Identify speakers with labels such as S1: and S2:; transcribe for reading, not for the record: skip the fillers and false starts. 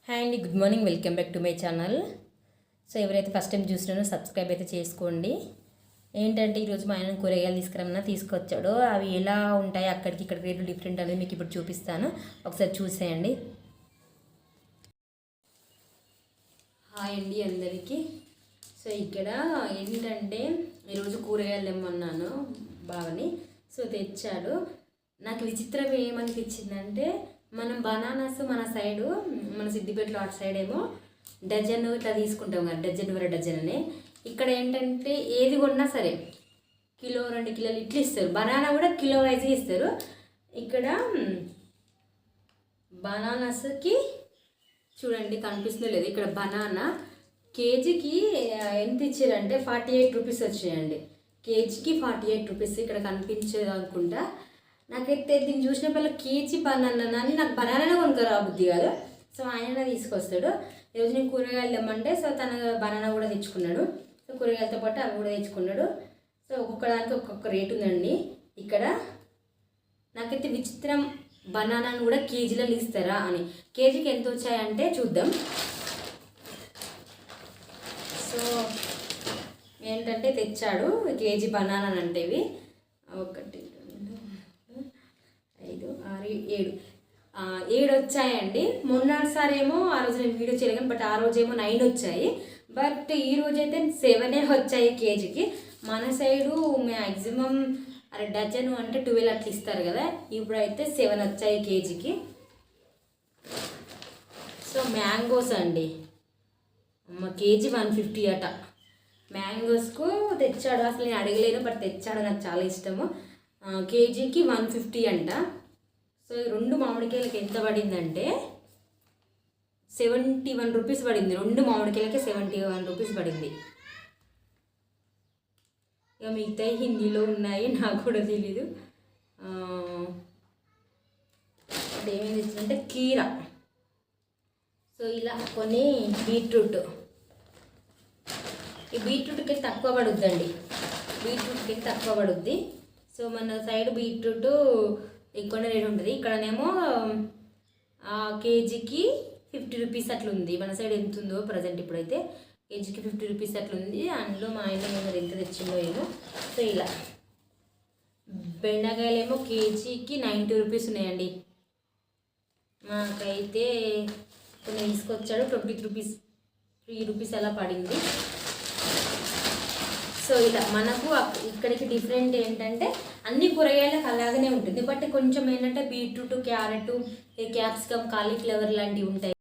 S1: Hi అండి, good morning. Welcome back to my channel. So ఎవరైతే first time చూసినారో subscribe అయితే చేసుకోండి. ఏంటంటే ఈరోజు మా ఆయన కూరగాయలు తీసుకొచ్చాడు. అవి ఎలా ఉంటాయి, అక్కడికి ఇక్కడ రేట్లు డిఫరెంట్ అనేది మీకు ఇప్పుడు చూపిస్తాను, ఒకసారి చూసేయండి. హాయ్ అండి అందరికీ. సో ఇక్కడ ఏంటంటే ఈరోజు కూరగాయలు తెమ్మన్నాను బావని. సో తెచ్చాడు. నాకు విచిత్రం ఏమనిపించిందంటే, మనం బనానాస్ మన సైడు, మన సిద్దిపేటలో అటు సైడ్ ఏమో డజన్ ఇట్లా తీసుకుంటాం కదా, డజన్ 2 డజన్ అని. ఇక్కడ ఏంటంటే ఏది కొన్నా సరే కిలో 2 కిలోలు ఇట్లా ఇస్తారు. బనానా కూడా కిలో వైజ్గా ఇస్తారు. ఇక్కడ బనానాస్కి చూడండి, కనిపిస్తుందో లేదు, ఇక్కడ బనానా కేజీకి ఎంత ఇచ్చారంటే 48 రూపీస్ వచ్చాయండి. కేజీకి 48 రూపీస్. ఇక్కడ కనిపించేది అనుకుంటా. నాకైతే దీన్ని చూసినప్పుడు కేజీ బనానా అని నాకు బనానానే కొనుక్కరా బుద్ధి కాదు. సో ఆయన తీసుకొస్తాడు. ఈరోజు నేను కూరగాయలు తెమ్మంటే సో తన బనానా కూడా తెచ్చుకున్నాడు. సో కూరగాయలతో పాటు అవి కూడా తెచ్చుకున్నాడు. సో ఒక్కొక్క దానికి ఒక్కొక్క రేటు ఉందండి. ఇక్కడ నాకైతే విచిత్రం, బనానాను కూడా కేజీలలో ఇస్తారా అని. కేజీకి ఎంత వచ్చాయంటే చూద్దాం. సో ఏంటంటే తెచ్చాడు కేజీ బనానా అంటే ఇవి 1 2 5 6 7 వచ్చాయండి. మొన్నసారి ఏమో ఆ రోజు నేను వీడియో చేయలేను, బట్ ఆ రోజు ఏమో 9 వచ్చాయి. బట్ ఈ రోజు అయితే 7 వచ్చాయి కేజీకి. మన సైడు మ్యాక్సిమం డజన్ అంటే 12 అట్లా ఇస్తారు కదా, ఇప్పుడైతే 7 వచ్చాయి కేజీకి. సో మ్యాంగోస్ అండి, కేజీ 150 అట. మ్యాంగోస్కు తెచ్చాడు. అసలు నేను అడగలేను, బట్ తెచ్చాడు. నాకు చాలా ఇష్టము. కేజీకి 150 అంట. సో 2 మామిడికాయలకి ఎంత పడిందంటే 71 రూపీస్ పడింది. 2 మామిడికాయలకి 71 రూపీస్ పడింది. ఇక మిగతా హిందీలో ఉన్నాయి, నాకు కూడా తెలీదు. అంటే ఏమేమి తెచ్చిందంటే కీరా. సో ఇలా కొన్ని బీట్రూట్. ఈ బీట్రూట్కి తక్కువ పడుద్దండి, బీట్రూట్కి తక్కువ పడుద్ది. సో మన సైడ్ బీట్రూట్ ఎక్కువనే రేట్ ఉంటుంది. ఇక్కడనేమో కేజీకి 50 రూపీస్ అట్లా ఉంది. మన సైడ్ ఎంత ఉందో ప్రజెంట్ ఇప్పుడైతే కేజీకి 50 రూపీస్ అట్లా ఉంది. అందులో మా ఆయన మరి ఎంత తెచ్చిందో ఏమో. సో ఇలా బెండకాయలు ఏమో కేజీకి 90 రూపీస్ ఉన్నాయండి. మాకైతే కొన్ని తీసుకొచ్చాడు, 3 రూపీస్ అలా పడింది. సో ఇలా మనకు ఇక్కడికి డిఫరెంట్ ఏంటంటే అన్ని కూరగాయలకు అలాగనే ఉంటుంది, బట్ కొంచెం ఏంటంటే బీట్రూట్, క్యారెట్, క్యాప్సికమ్, కాలీఫ్లవర్ లాంటివి ఉంటాయి.